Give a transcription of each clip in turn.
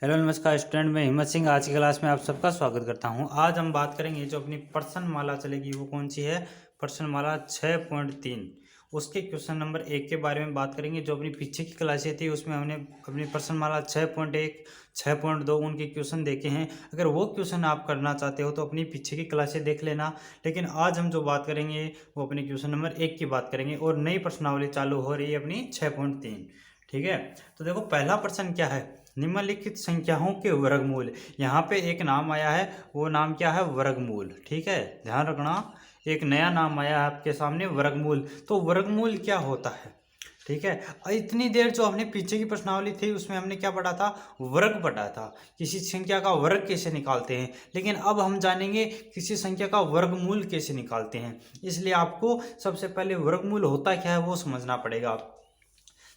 Hello नमस्कार student, मैं हिम्मत सिंह आज की क्लास में आप सबका स्वागत करता हूं। आज हम बात करेंगे जो अपनी प्रश्नमाला चलेगी वो कौन सी है, प्रश्नमाला 6.3। उसके क्वेश्चन नंबर 1 के बारे में बात करेंगे। जो अपनी पीछे की क्लासें थी उसमें हमने अपनी प्रश्नमाला 6.1 6.2 उनके क्वेश्चन देखे हैं। अगर वो क्वेश्चन आप करना चाहते हो तो अपनी पीछे की क्लासें देख लेना। लेकिन आज हम जो बात करेंगे वो अपने क्वेश्चन नंबर 1 की बात करेंगे और नई प्रश्नावली चालू हो रही है अपनी 6.3। ठीक है, तो देखो पहला प्रश्न क्या है, निम्नलिखित संख्याओं के वर्गमूल। यहाँ पे एक नाम आया है, वो नाम क्या है, वर्गमूल। ठीक है, ध्यान रखना, एक नया नाम आया है आपके सामने, वर्गमूल। तो वर्गमूल क्या होता है, ठीक है। इतनी देर जो हमने पीछे की प्रश्नावली थी उसमें हमने क्या पढ़ा था, वर्ग पढ़ा था, किसी संख्या का वर्ग कैसे निकालते हैं। लेकिन अब हम जानेंगे किसी संख्या का वर्गमूल कैसे निकालते हैं। इसलिए आपको सबसे पहले वर्गमूल होता क्या है वो समझना पड़ेगा।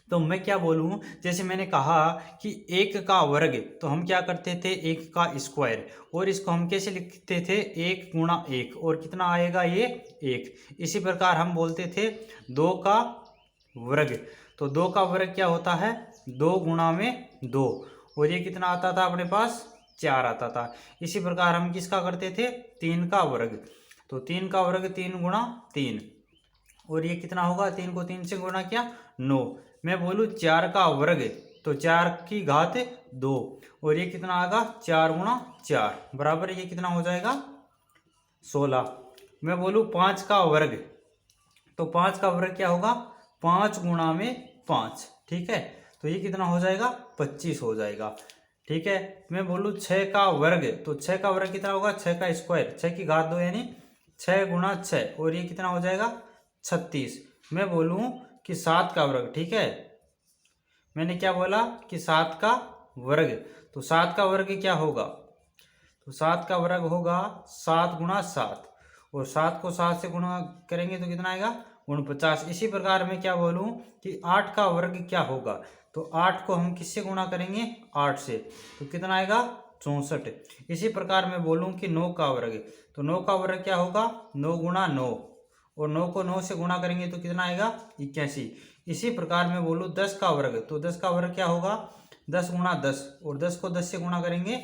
तो मैं क्या बोलूँ, जैसे मैंने कहा कि एक का वर्ग, तो हम क्या करते थे, एक का स्क्वायर। और इसको हम कैसे लिखते थे, एक गुणा एक, और कितना आएगा ये, एक। इसी प्रकार हम बोलते थे दो का वर्ग, तो दो का वर्ग क्या होता है, दो गुणा में दो, और ये कितना आता था अपने पास, चार आता था। इसी प्रकार हम किसका करते थे, तीन का वर्ग, तो तीन का वर्ग तीन गुणा तीन, और ये कितना होगा, तीन को तीन से गुणा किया, नौ। मैं बोलूँ चार का वर्ग, तो चार की घात दो, और ये कितना आएगा, चार गुणा चार बराबर ये कितना हो जाएगा, 16। मैं बोलूँ पाँच का वर्ग, तो पाँच का वर्ग क्या होगा, पाँच गुणा में पाँच। ठीक है, तो ये कितना हो जाएगा, 25 हो जाएगा। ठीक है, मैं बोलूँ छः का वर्ग, तो छः का वर्ग कितना होगा, छः का स्क्वायर, छः की घात दो यानी छः गुणा छः, और ये कितना हो जाएगा, 36। मैं बोलूँ कि सात का वर्ग, ठीक है, मैंने क्या बोला कि सात का वर्ग, तो सात का वर्ग क्या होगा, तो सात का वर्ग होगा सात गुणा सात, और सात को सात से गुणा करेंगे तो कितना आएगा, 49। इसी प्रकार मैं क्या बोलूँ कि आठ का वर्ग क्या होगा, तो आठ को हम किससे गुणा करेंगे, आठ से, तो कितना आएगा, 64। इसी प्रकार मैं बोलूँ कि नौ का वर्ग, तो नौ का वर्ग क्या होगा, नौ गुणा नौ, और नौ को नौ से गुणा करेंगे तो कितना आएगा, 81। इसी प्रकार मैं बोलूँ दस का वर्ग, तो दस का वर्ग क्या होगा, दस गुणा दस, और दस को दस से गुणा करेंगे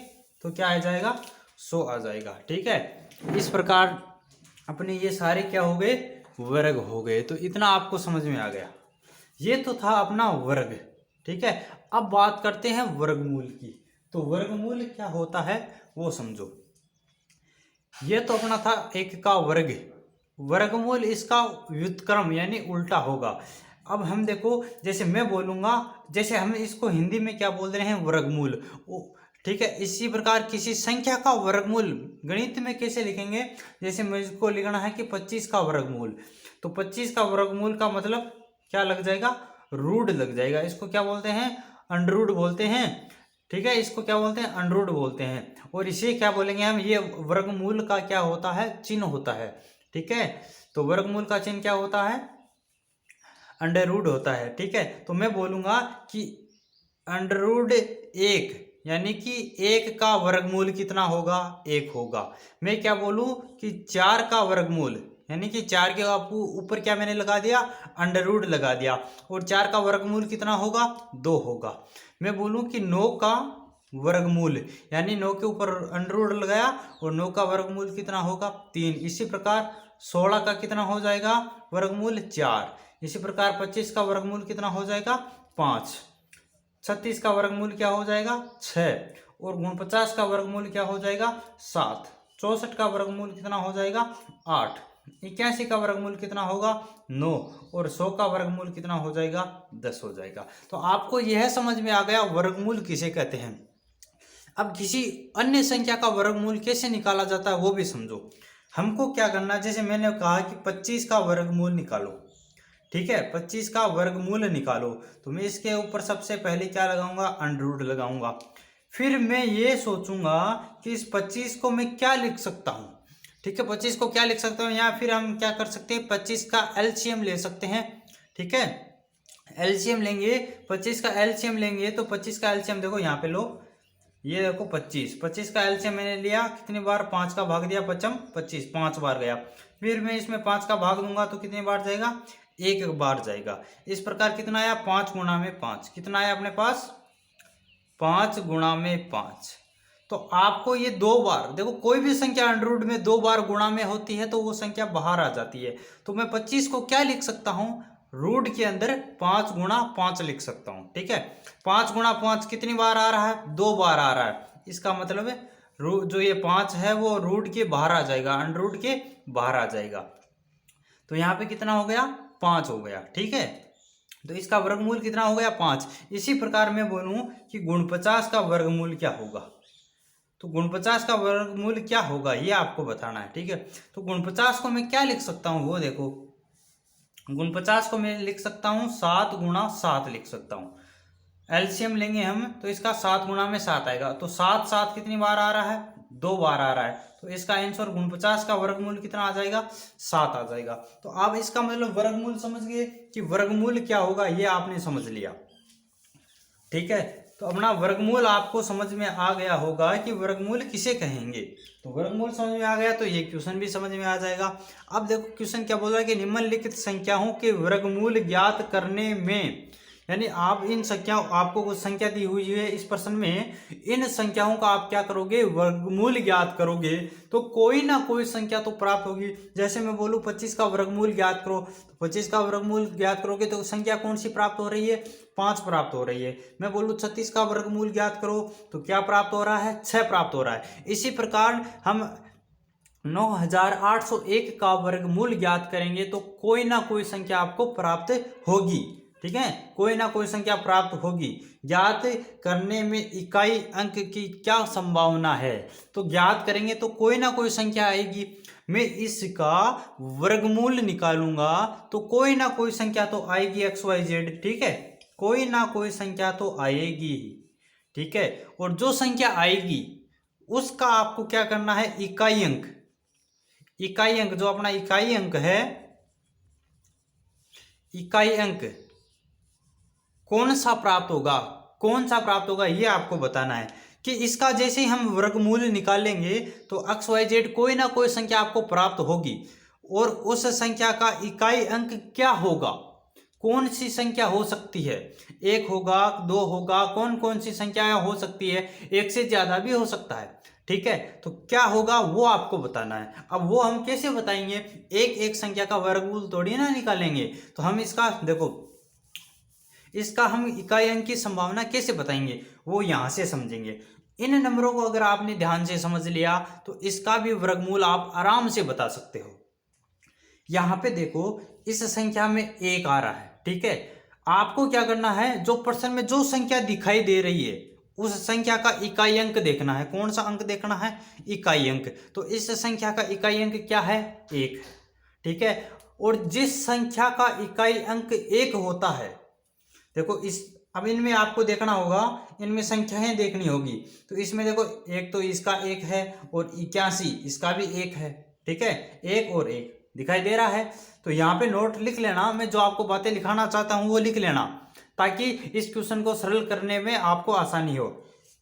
तो क्या आ जाएगा, 100 आ जाएगा। ठीक है, इस प्रकार अपने ये सारे क्या हो गए, वर्ग हो गए। तो इतना आपको समझ में आ गया, ये तो था अपना वर्ग। ठीक है, अब बात करते हैं वर्गमूल की। तो वर्गमूल क्या होता है वो समझो। ये तो अपना था एक का वर्ग, वर्गमूल इसका व्युत्क्रम यानी उल्टा होगा। अब हम देखो, जैसे मैं बोलूँगा, जैसे हम इसको हिंदी में क्या बोल रहे हैं, वर्गमूल। ठीक है, इसी प्रकार किसी संख्या का वर्गमूल गणित में कैसे लिखेंगे, जैसे मुझको लिखना है कि 25 का वर्गमूल, तो 25 का वर्गमूल का मतलब क्या लग जाएगा, रूट लग जाएगा। इसको क्या बोलते हैं, अंडरूट बोलते हैं। ठीक है, इसको क्या बोलते हैं, अंडरूट बोलते हैं। और इसे क्या बोलेंगे हम, ये वर्गमूल का क्या होता है, चिन्ह होता है। ठीक है, तो वर्गमूल का चिन्ह क्या होता है, अंडर रूट होता है। ठीक है, तो मैं बोलूँगा कि अंडर रूट एक, यानी कि एक का वर्गमूल कितना होगा, एक होगा। मैं क्या बोलूँ कि चार का वर्गमूल, यानी कि चार के ऊपर क्या मैंने लगा दिया, अंडर रूट लगा दिया, और चार का वर्गमूल कितना होगा, दो होगा। मैं बोलूँ कि नौ का वर्गमूल, यानी नौ के ऊपर अंडर रूट लगाया, और नौ का वर्गमूल कितना होगा, तीन। इसी प्रकार 16 का कितना हो जाएगा वर्गमूल, चार। इसी प्रकार 25 का वर्गमूल कितना हो जाएगा, पाँच। 36 का वर्गमूल क्या हो जाएगा, छः। और 49 का वर्गमूल क्या हो जाएगा, सात। 64 का वर्गमूल कितना हो जाएगा, आठ। 81 का वर्गमूल कितना होगा, नौ। और 100 का वर्गमूल कितना हो जाएगा, 10 हो जाएगा। तो आपको यह समझ में आ गया वर्गमूल किसे कहते हैं। अब किसी अन्य संख्या का वर्गमूल कैसे निकाला जाता है वो भी समझो। हमको क्या करना है, जैसे मैंने कहा कि 25 का वर्गमूल निकालो। ठीक है, 25 का वर्गमूल निकालो, तो मैं इसके ऊपर सबसे पहले क्या लगाऊंगा, अंडर रूट लगाऊंगा। फिर मैं ये सोचूंगा कि इस 25 को मैं क्या लिख सकता हूँ। ठीक है, 25 को क्या लिख सकता हूँ, या फिर हम क्या कर सकते हैं, 25 का एलसीएम ले सकते हैं। ठीक है, एलसीएम लेंगे, 25 का एलसीएम लेंगे, तो 25 का एलसीएम देखो यहाँ पे लो, ये देखो 25, 25 का एलसीएम मैंने लिया, कितनी बार, पाँच का भाग दिया, पचम 25, पाँच बार गया। फिर मैं इसमें पाँच का भाग दूंगा तो कितनी बार जाएगा, एक बार जाएगा। इस प्रकार कितना आया, पाँच गुणा में पाँच, कितना आया अपने पास, 5 गुणा में 5। तो आपको ये 2 बार, देखो कोई भी संख्या अंडर रूट में 2 बार गुणा में होती है तो वो संख्या बाहर आ जाती है। तो मैं 25 को क्या लिख सकता हूँ, रूट के अंदर 5 गुणा 5 लिख सकता हूँ। ठीक है, 5 गुणा 5 कितनी बार आ रहा है, 2 बार आ रहा है। इसका मतलब है जो ये 5 है वो रूट के बाहर आ जाएगा, अंडर रूट के बाहर आ जाएगा। तो यहाँ पे कितना हो गया, 5 हो गया। ठीक है, तो इसका वर्गमूल कितना हो गया, 5। इसी प्रकार मैं बोलूं कि गुण 50 का वर्गमूल क्या होगा, तो गुण 50 का वर्गमूल क्या होगा ये आपको बताना है। ठीक है, तो गुण 50 को मैं क्या लिख सकता हूँ, वो देखो गुण 50 को मैं लिख सकता हूँ 7 गुणा 7 लिख सकता हूँ। एलसीएम लेंगे हम तो इसका 7 गुणा में 7 आएगा। तो 7 7 कितनी बार आ रहा है, 2 बार आ रहा है। तो इसका आंसर गुण 50 का वर्गमूल कितना आ जाएगा, 7 आ जाएगा। तो आप इसका मतलब वर्गमूल समझ गए कि वर्गमूल क्या होगा, ये आपने समझ लिया। ठीक है, तो अपना वर्गमूल आपको समझ में आ गया होगा कि वर्गमूल किसे कहेंगे। तो वर्गमूल समझ में आ गया तो ये क्वेश्चन भी समझ में आ जाएगा। अब देखो क्वेश्चन क्या बोल रहा है कि निम्नलिखित संख्याओं के वर्गमूल ज्ञात करने में, यानी आप इन संख्याओं, आपको कुछ संख्या दी हुई है इस प्रश्न में, इन संख्याओं का आप क्या करोगे, वर्गमूल ज्ञात करोगे तो कोई ना कोई संख्या तो प्राप्त होगी। जैसे मैं बोलूं 25 का वर्गमूल ज्ञात करो, तो 25 का वर्गमूल ज्ञात करोगे तो संख्या कौन सी प्राप्त हो रही है, 5 प्राप्त हो रही है। मैं बोलूं 36 का वर्गमूल ज्ञात करो तो क्या प्राप्त हो रहा है, 6 प्राप्त हो रहा है। इसी प्रकार हम 9801 का वर्गमूल ज्ञात करेंगे तो कोई ना कोई संख्या आपको प्राप्त होगी। ठीक है, कोई ना कोई संख्या प्राप्त होगी। ज्ञात करने में इकाई अंक की क्या संभावना है, तो ज्ञात करेंगे तो कोई ना कोई संख्या आएगी। मैं इसका वर्गमूल निकालूंगा तो कोई ना कोई संख्या तो आएगी XYZ। ठीक है, कोई ना कोई संख्या तो आएगी। ठीक है, और जो संख्या आएगी उसका आपको क्या करना है, इकाई अंक, इकाई अंक जो अपना इकाई अंक है, इकाई अंक कौन सा प्राप्त होगा, कौन सा प्राप्त होगा ये आपको बताना है। कि इसका जैसे ही हम वर्गमूल निकालेंगे तो XYZ कोई ना कोई संख्या आपको प्राप्त होगी और उस संख्या का इकाई अंक क्या होगा, कौन सी संख्या हो सकती है, 1 होगा, 2 होगा, कौन कौन सी संख्याएं हो सकती है, 1 से ज्यादा भी हो सकता है। ठीक है, तो क्या होगा वो आपको बताना है। अब वो हम कैसे बताएंगे, एक एक संख्या का वर्गमूल थोड़ी ना निकालेंगे। तो हम इसका देखो, इसका हम इकाई अंक की संभावना कैसे बताएंगे वो यहां से समझेंगे। इन नंबरों को अगर आपने ध्यान से समझ लिया तो इसका भी वर्गमूल आप आराम से बता सकते हो। यहां पे देखो इस संख्या में 1 आ रहा है। ठीक है, आपको क्या करना है, जो प्रश्न में जो संख्या दिखाई दे रही है उस संख्या का इकाई अंक देखना है। कौन सा अंक देखना है, इकाई अंक। तो इस संख्या का इकाई अंक क्या है, 1। ठीक है, और जिस संख्या का इकाई अंक 1 होता है, देखो इस, अब इनमें आपको देखना होगा, इनमें संख्याएं देखनी होगी। तो इसमें देखो एक तो इसका 1 है और 81 इसका भी 1 है। ठीक है, 1 और 1 दिखाई दे रहा है। तो यहाँ पे नोट लिख लेना, मैं जो आपको बातें लिखाना चाहता हूँ वो लिख लेना ताकि इस क्वेश्चन को सरल करने में आपको आसानी हो।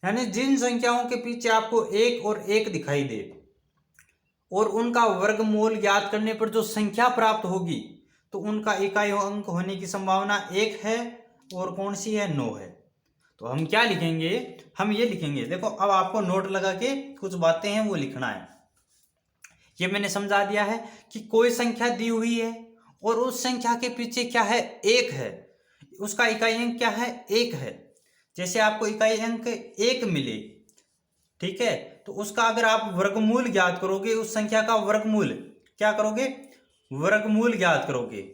यानी जिन संख्याओं के पीछे आपको 1 और 1 दिखाई दे और उनका वर्गमूल ज्ञात करने पर जो संख्या प्राप्त होगी तो उनका इकाई अंक होने की संभावना 1 है और कौन सी है, 9 है। तो हम क्या लिखेंगे, हम ये लिखेंगे, देखो अब आपको नोट लगा के कुछ बातें हैं वो लिखना है। ये मैंने समझा दिया है कि कोई संख्या दी हुई है और उस संख्या के पीछे क्या है, 1 है, उसका इकाई अंक क्या है, 1 है। जैसे आपको इकाई अंक 1 मिले, ठीक है, तो उसका अगर आप वर्गमूल ज्ञात करोगे, उस संख्या का वर्गमूल क्या करोगे, वर्गमूल ज्ञात करोगे।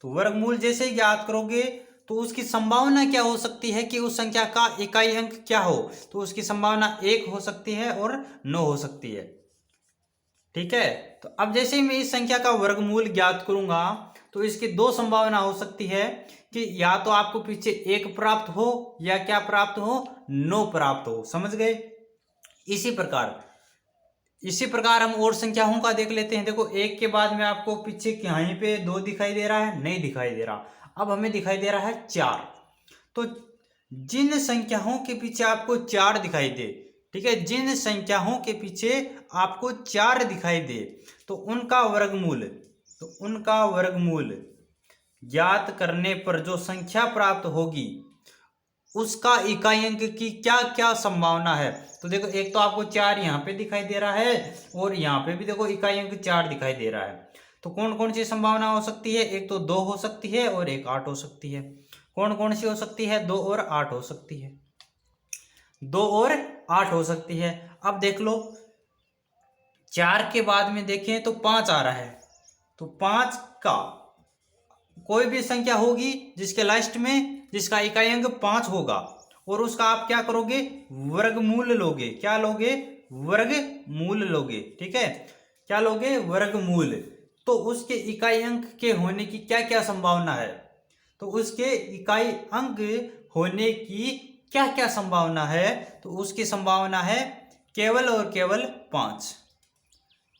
तो वर्गमूल जैसे ज्ञात करोगे तो उसकी संभावना क्या हो सकती है कि उस संख्या का इकाई अंक क्या हो, तो उसकी संभावना 1 हो सकती है और 9 हो सकती है। ठीक है, तो अब जैसे ही मैं इस संख्या का वर्गमूल ज्ञात करूंगा तो इसकी 2 संभावना हो सकती है कि या तो आपको पीछे 1 प्राप्त हो या क्या प्राप्त हो, 9 प्राप्त हो। समझ गए। इसी प्रकार हम और संख्याओं का देख लेते हैं। देखो 1 के बाद में आपको पीछे कहीं पे 2 दिखाई दे रहा है, नहीं दिखाई दे रहा। अब हमें दिखाई दे रहा है 4। तो जिन संख्याओं के पीछे आपको 4 दिखाई दे, ठीक है, जिन संख्याओं के पीछे आपको 4 दिखाई दे तो उनका वर्गमूल ज्ञात करने पर जो संख्या प्राप्त होगी उसका इकाई अंक की क्या क्या संभावना है। तो देखो एक तो आपको 4 यहाँ पे दिखाई दे रहा है और यहाँ पे भी देखो इकाई अंक 4 दिखाई दे रहा है। तो कौन कौन सी संभावना हो सकती है, एक तो 2 हो सकती है और एक 8 हो सकती है। कौन कौन सी हो सकती है, 2 और 8 हो सकती है, 2 और 8 हो सकती है। अब देख लो 4 के बाद में देखें तो 5 आ रहा है, तो 5 का कोई भी संख्या होगी जिसके लास्ट में जिसका इकाई अंक 5 होगा और उसका आप क्या करोगे, वर्गमूल लोगे। क्या लोगे, वर्गमूल लोगे। ठीक है, क्या लोगे, वर्गमूल। तो उसके इकाई अंक के होने की क्या क्या संभावना है, तो उसके इकाई अंक होने की क्या क्या संभावना है, तो उसकी संभावना है केवल और केवल 5।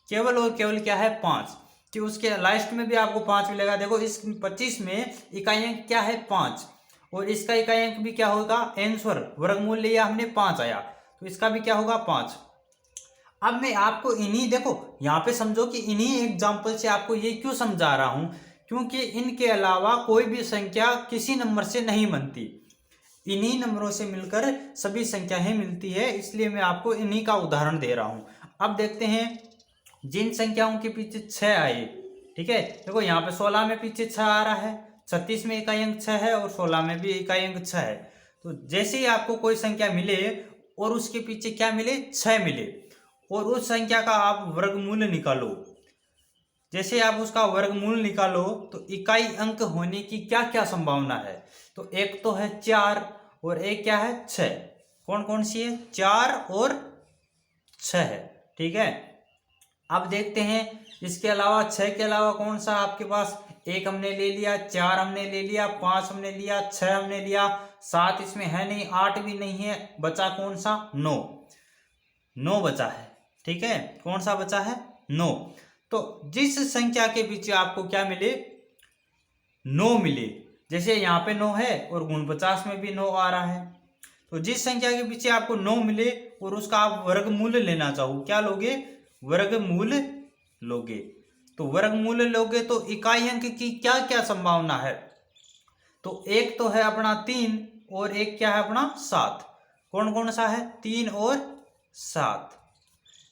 केवल और केवल क्या है, 5, कि उसके लास्ट में भी आपको 5 मिलेगा। देखो इस 25 में इकाई अंक क्या है, 5, और इसका इकाई अंक भी क्या होगा, आंसर वर्गमूल लिया हमने 5 आया, तो इसका भी क्या होगा, 5। अब मैं आपको इन्हीं, देखो यहाँ पे समझो कि इन्हीं एग्जाम्पल से आपको ये क्यों समझा रहा हूं, क्योंकि इनके अलावा कोई भी संख्या किसी नंबर से नहीं बनती, इन्हीं नंबरों से मिलकर सभी संख्याएं मिलती है, इसलिए मैं आपको इन्हीं का उदाहरण दे रहा हूं। अब देखते हैं जिन संख्याओं के पीछे 6 आए। ठीक है, देखो यहाँ पे 16 में पीछे 6 आ रहा है, 36 में इकाई अंक 6 है और 16 में भी इकाई अंक 6 है। तो जैसे ही आपको कोई संख्या मिले और उसके पीछे क्या मिले, 6 मिले, और उस संख्या का आप वर्गमूल निकालो। जैसे आप उसका वर्गमूल निकालो तो इकाई अंक होने की क्या क्या संभावना है, तो एक तो है 4 और एक क्या है, 6। कौन कौन सी है, 4 और 6 है। ठीक है, अब देखते हैं इसके अलावा 6 के अलावा कौन सा आपके पास, 1 हमने ले लिया, 4 हमने ले लिया, 5 हमने लिया, 6 हमने लिया, 7 इसमें है नहीं, 8 भी नहीं है, बचा कौन सा, 9। 9 बचा है। ठीक है, कौन सा बचा है, 9। तो जिस संख्या के पीछे आपको क्या मिले, 9 मिले, जैसे यहाँ पे 9 है और गुण 50 में भी 9 आ रहा है, तो जिस संख्या के पीछे आपको 9 मिले और उसका आप वर्गमूल लेना चाहो, क्या लोगे, वर्गमूल लोगे। तो वर्गमूल लोगे तो इकाई अंक की क्या क्या संभावना है, तो एक तो है अपना 3 और एक क्या है अपना 7। कौन कौन सा है, 3 और 7।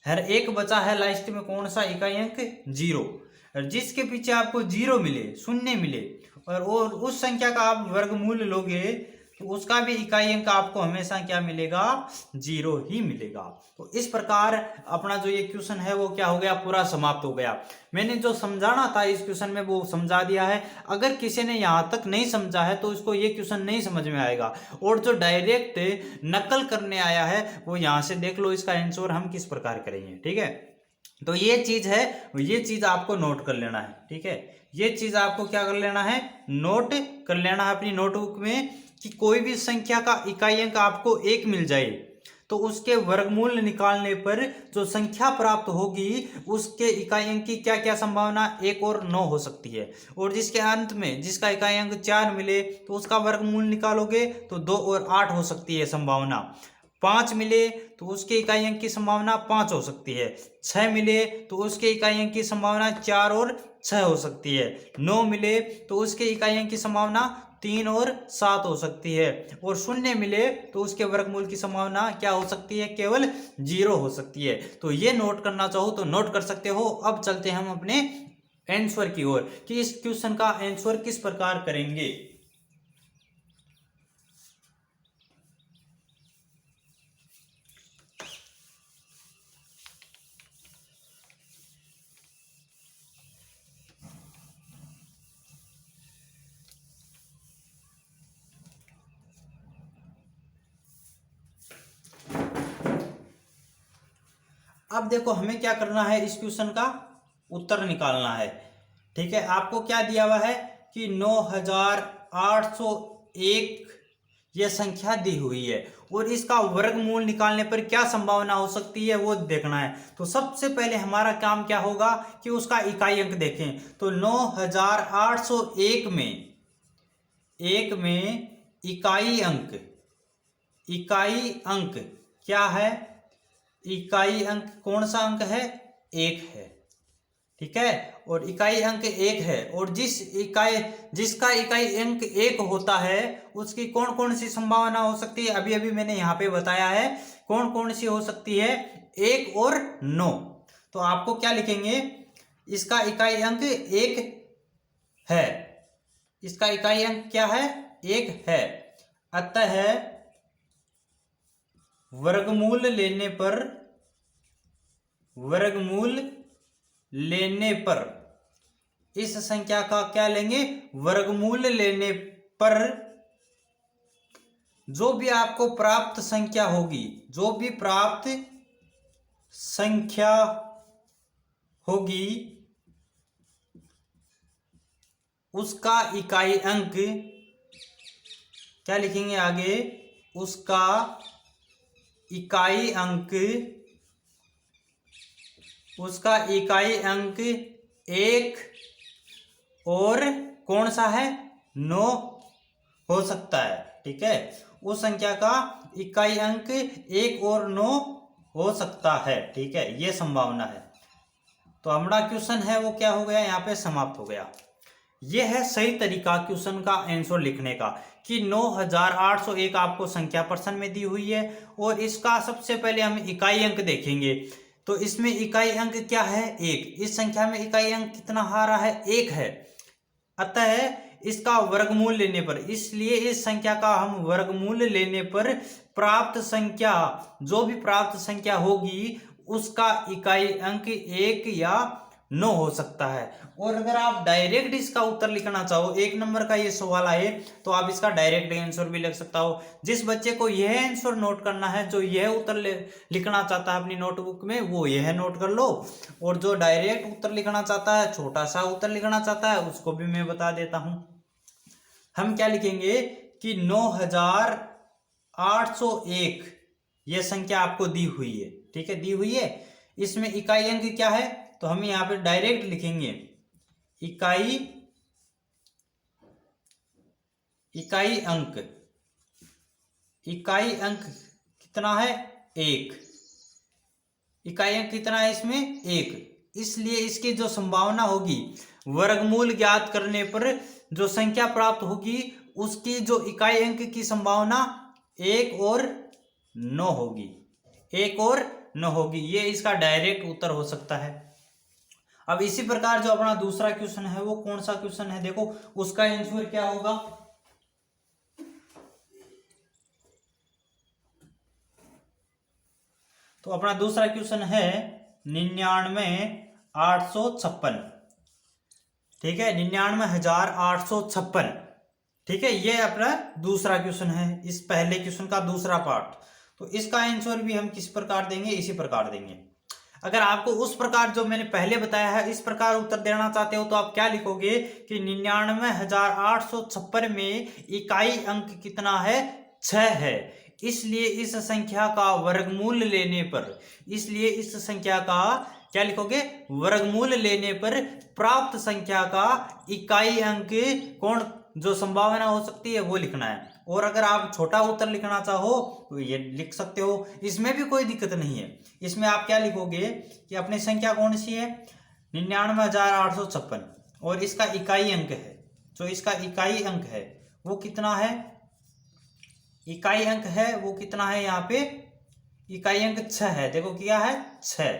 हर एक बचा है लास्ट में कौन सा, इकाई अंक 0। और जिसके पीछे आपको 0 मिले, शून्य मिले, और उस संख्या का आप वर्गमूल लोगे तो उसका भी इकाई अंक आपको हमेशा क्या मिलेगा, 0 ही मिलेगा। तो इस प्रकार अपना जो ये क्वेश्चन है वो क्या हो गया, पूरा समाप्त हो गया। मैंने जो समझाना था इस क्वेश्चन में वो समझा दिया है। अगर किसी ने यहाँ तक नहीं समझा है तो इसको ये क्वेश्चन नहीं समझ में आएगा, और जो डायरेक्ट नकल करने आया है वो यहाँ से देख लो इसका आंसर हम किस प्रकार करेंगे। ठीक है, तो ये चीज है, ये चीज आपको नोट कर लेना है। ठीक है, ये चीज आपको क्या कर लेना है, नोट कर लेना है अपनी नोटबुक में, कि कोई भी संख्या का इकाई अंक आपको 1 मिल जाए तो उसके वर्गमूल निकालने पर जो संख्या प्राप्त होगी उसके इकाई अंक की क्या क्या संभावना, 1 और 9 हो सकती है। और जिसके अंत में जिसका इकाई अंक 4 मिले तो उसका वर्गमूल निकालोगे तो 2 और 8 हो सकती है संभावना। 5 मिले तो उसके इकाई अंक की संभावना 5 हो सकती है। 6 मिले तो उसके इकाई अंक की संभावना 4 और 6 हो सकती है। 9 मिले तो उसके इकाई अंक की संभावना 3 और 7 हो सकती है। और 0 मिले तो उसके वर्गमूल की संभावना क्या हो सकती है, केवल 0 हो सकती है। तो ये नोट करना चाहो तो नोट कर सकते हो। अब चलते हैं हम अपने आंसर की ओर कि इस क्वेश्चन का आंसर किस प्रकार करेंगे। अब देखो हमें क्या करना है, इस क्वेश्चन का उत्तर निकालना है। ठीक है, आपको क्या दिया हुआ है कि 9801 यह संख्या दी हुई है और इसका वर्गमूल निकालने पर क्या संभावना हो सकती है वो देखना है। तो सबसे पहले हमारा काम क्या होगा कि उसका इकाई अंक देखें। तो 9801 में इकाई अंक क्या है, इकाई अंक कौन सा अंक है, 1 है। ठीक है। और इकाई अंक 1 है, और जिसका इकाई अंक 1 होता है उसकी कौन कौन सी संभावना हो सकती है, अभी अभी मैंने यहाँ पे बताया है कौन कौन सी हो सकती है, 1 और 9। तो आपको क्या लिखेंगे, इसका इकाई अंक 1 है, इसका इकाई अंक क्या है, 1 है। अतः वर्गमूल लेने पर इस संख्या का क्या लेंगे, वर्गमूल लेने पर जो भी आपको प्राप्त संख्या होगी, जो भी प्राप्त संख्या होगी उसका इकाई अंक क्या लिखेंगे आगे, उसका इकाई अंक 1 और कौन सा है, 9 हो सकता है। ठीक है, उस संख्या का इकाई अंक 1 और 9 हो सकता है। ठीक है, ये संभावना है। तो हमारा क्वेश्चन है वो क्या हो गया, यहाँ पे समाप्त हो गया। ये है सही तरीका क्वेश्चन का आंसर लिखने का कि 9801 आपको संख्या प्रश्न में दी हुई है, और इसका सबसे पहले हम इकाई अंक देखेंगे। तो इसमें इकाई अंक क्या है, 1। इस संख्या में इकाई अंक कितना आ रहा है, 1 है। अतः इसका वर्गमूल लेने पर, इसलिए इस संख्या का हम वर्गमूल लेने पर प्राप्त संख्या, जो भी प्राप्त संख्या होगी उसका इकाई अंक 1 या 9 हो सकता है। और अगर आप डायरेक्ट इसका उत्तर लिखना चाहो, 1 नंबर का ये सवाल आए तो आप इसका डायरेक्ट आंसर भी लिख सकता हो। जिस बच्चे को यह आंसर नोट करना है, जो यह उत्तर लिखना चाहता है अपनी नोटबुक में, वो यह नोट कर लो। और जो डायरेक्ट उत्तर लिखना चाहता है, छोटा सा उत्तर लिखना चाहता है, उसको भी मैं बता देता हूं। हम क्या लिखेंगे कि 9801 यह संख्या आपको दी हुई है। ठीक है, दी हुई है। इसमें इकाई अंक क्या है, तो हम यहां पे डायरेक्ट लिखेंगे इकाई अंक कितना है, 1। इकाई अंक कितना है इसमें, 1। इसलिए इसकी जो संभावना होगी, वर्गमूल ज्ञात करने पर जो संख्या प्राप्त होगी उसकी जो इकाई अंक की संभावना 1 और 9 होगी, 1 और 9 होगी। ये इसका डायरेक्ट उत्तर हो सकता है। अब इसी प्रकार जो अपना दूसरा क्वेश्चन है वो कौन सा क्वेश्चन है, देखो उसका आंसर क्या होगा। तो अपना दूसरा क्वेश्चन है 99,856। ठीक है, 99,856। ठीक है, ये अपना दूसरा क्वेश्चन है, इस पहले क्वेश्चन का दूसरा पार्ट। तो इसका आंसर भी हम किस प्रकार देंगे, इसी प्रकार देंगे। अगर आपको उस प्रकार जो मैंने पहले बताया है इस प्रकार उत्तर देना चाहते हो तो आप क्या लिखोगे कि 99,856 में इकाई अंक कितना है, 6 है। इसलिए इस संख्या का वर्गमूल लेने पर, इसलिए इस संख्या का क्या लिखोगे, वर्गमूल लेने पर प्राप्त संख्या का इकाई अंक कौन, जो संभावना हो सकती है वो लिखना है। और अगर आप छोटा उत्तर लिखना चाहो तो ये लिख सकते हो, इसमें भी कोई दिक्कत नहीं है। इसमें आप क्या लिखोगे कि अपनी संख्या कौन सी है, 99,856, और इसका इकाई अंक है, जो इसका इकाई अंक है वो कितना है, इकाई अंक है वो कितना है, यहाँ पे इकाई अंक 6 है। देखो क्या है, 6।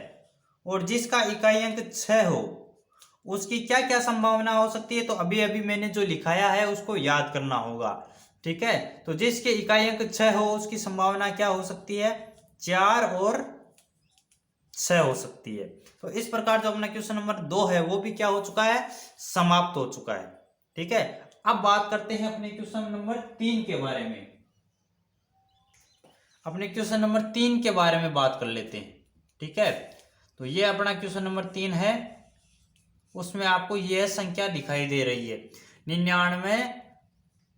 और जिसका इकाई अंक 6 हो उसकी क्या क्या संभावना हो सकती है, तो अभी अभी मैंने जो लिखाया है उसको याद करना होगा। ठीक है, तो जिसके इकाई अंक 6 हो उसकी संभावना क्या हो सकती है, 4 और 6 हो सकती है। तो इस प्रकार जो अपना क्वेश्चन नंबर 2 है वो भी क्या हो चुका है, समाप्त हो चुका है। ठीक है, अब बात करते हैं अपने क्वेश्चन नंबर 3 के बारे में। अपने क्वेश्चन नंबर 3 के बारे में बात कर लेते हैं। ठीक है, तो ये अपना क्वेश्चन नंबर 3 है, उसमें आपको यह संख्या दिखाई दे रही है 99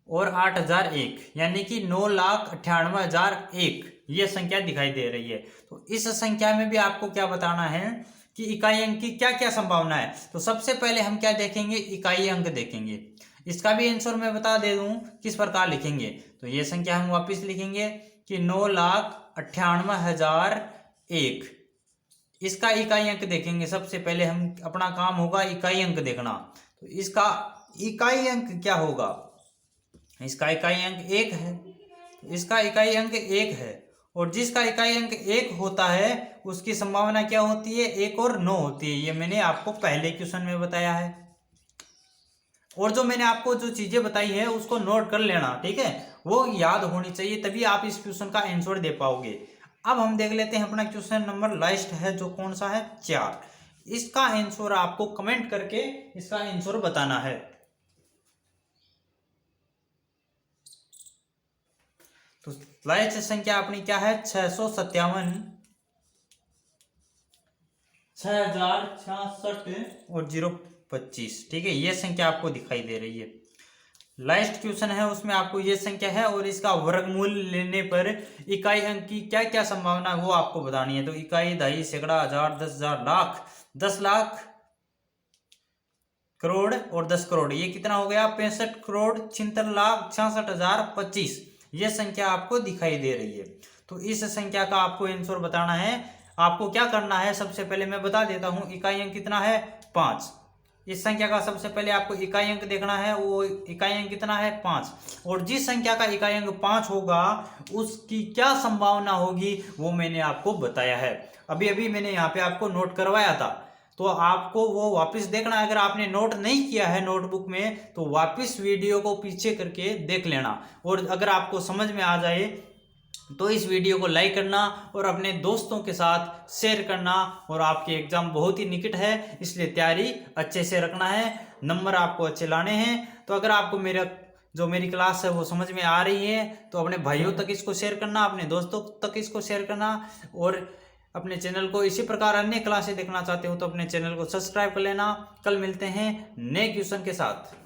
और 8,001, यानी कि 9,98,001 ये संख्या दिखाई दे रही है। तो इस संख्या में भी आपको क्या बताना है कि इकाई अंक की क्या क्या संभावना है। तो सबसे पहले हम क्या देखेंगे, इकाई अंक देखेंगे। इसका भी आंसर मैं बता दे दूं किस प्रकार लिखेंगे। तो ये संख्या हम वापस लिखेंगे कि 9,98,001 इसका इकाई अंक देखेंगे। सबसे पहले हम अपना काम होगा इकाई अंक देखना। तो इसका इकाई अंक क्या होगा? इसका इकाई अंक 1 है। इसका इकाई अंक 1 है और जिसका इकाई अंक 1 होता है उसकी संभावना क्या होती है? 1 और 9 होती है। ये मैंने आपको पहले क्वेश्चन में बताया है। और जो मैंने आपको जो चीजें बताई है उसको नोट कर लेना, ठीक है? वो याद होनी चाहिए, तभी आप इस क्वेश्चन का आंसर दे पाओगे। अब हम देख लेते हैं अपना क्वेश्चन नंबर लास्ट है जो कौन सा है? 4। इसका आंसर आपको कमेंट करके इसका आंसर बताना है। तो लास्ट संख्या अपनी क्या है? 657, 6066 और 025, ठीक है? ये संख्या आपको दिखाई दे रही है। लास्ट क्वेश्चन है उसमें आपको ये संख्या है और इसका वर्गमूल लेने पर इकाई अंक की क्या क्या संभावना है वो आपको बतानी है। तो इकाई, दहाई, सैकड़ा, हजार, 10,000, लाख, 10 लाख, करोड़ और 10 करोड़, ये कितना हो गया? 65 करोड़ 76 लाख 66,025। ये संख्या आपको दिखाई दे रही है। तो इस संख्या का आपको आंसर बताना है। आपको क्या करना है? सबसे पहले मैं बता देता हूं, इकाई अंक कितना है? 5। इस संख्या का सबसे पहले आपको इकाई अंक देखना है। वो इकाई अंक कितना है? 5। और जिस संख्या का इकाई अंक 5 होगा उसकी क्या संभावना होगी वो मैंने आपको बताया है। अभी अभी मैंने यहाँ पे आपको नोट करवाया था, तो आपको वो वापस देखना है। अगर आपने नोट नहीं किया है नोटबुक में तो वापस वीडियो को पीछे करके देख लेना। और अगर आपको समझ में आ जाए तो इस वीडियो को लाइक करना और अपने दोस्तों के साथ शेयर करना। और आपके एग्जाम बहुत ही निकट है, इसलिए तैयारी अच्छे से रखना है, नंबर आपको अच्छे लाने हैं। तो अगर आपको मेरी क्लास है वो समझ में आ रही है तो अपने भाइयों तक इसको शेयर करना, अपने दोस्तों तक इसको शेयर करना। और अपने चैनल को इसी प्रकार अन्य क्लासें देखना चाहते हो तो अपने चैनल को सब्सक्राइब कर लेना। कल मिलते हैं नए क्वेश्चन के साथ।